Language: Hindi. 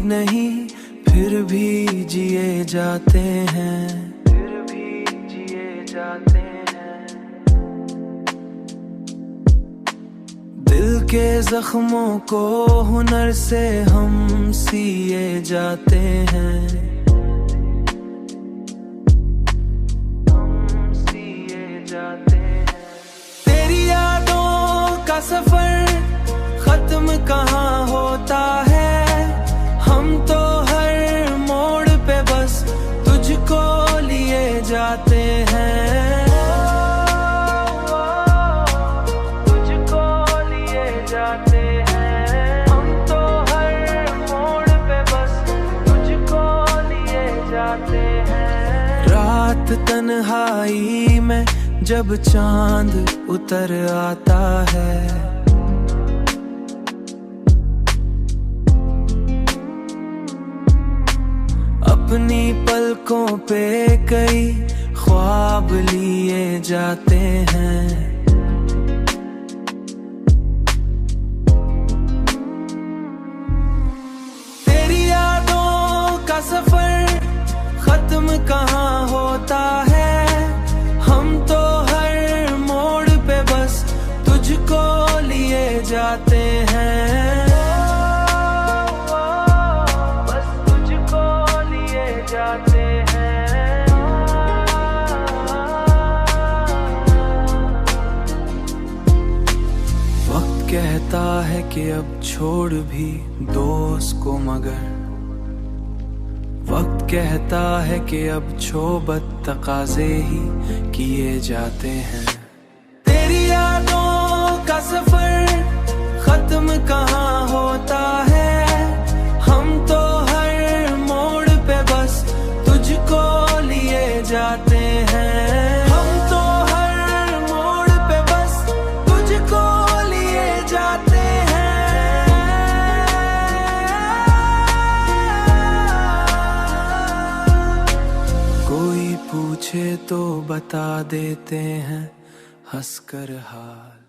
नहीं फिर भी जिए जाते हैं, फिर भी जिए जाते हैं। दिल के जख्मों को हुनर से हम सिए जाते हैं, हम सिए जाते हैं। तेरी यादों का सफर खत्म कहाँ होता है, हम तो हर मोड़ पे बस तुझको लिए जाते हैं, तुझको लिए जाते हैं। हम तो हर मोड़ पे बस तुझको लिए जाते हैं। रात तन्हाई में जब चांद उतर आता है, अपनी पलकों पे कई ख्वाब लिए जाते हैं। तेरी यादों का सफर खत्म कहाँ होता है, हम तो हर मोड़ पे बस तुझको लिए जाते हैं, जाते हैं। वक्त कहता है कि अब छोड़ भी दोस्त को, मगर वक्त कहता है कि अब छोबत तकाजे ही किए जाते हैं। तेरी यादों का सफर खत्म कहाँ होता है, हम तो हर मोड़ पे बस तुझको लिए जाते हैं, हम तो हर मोड़ पे बस तुझको लिए जाते हैं। कोई पूछे तो बता देते हैं हंसकर हाल,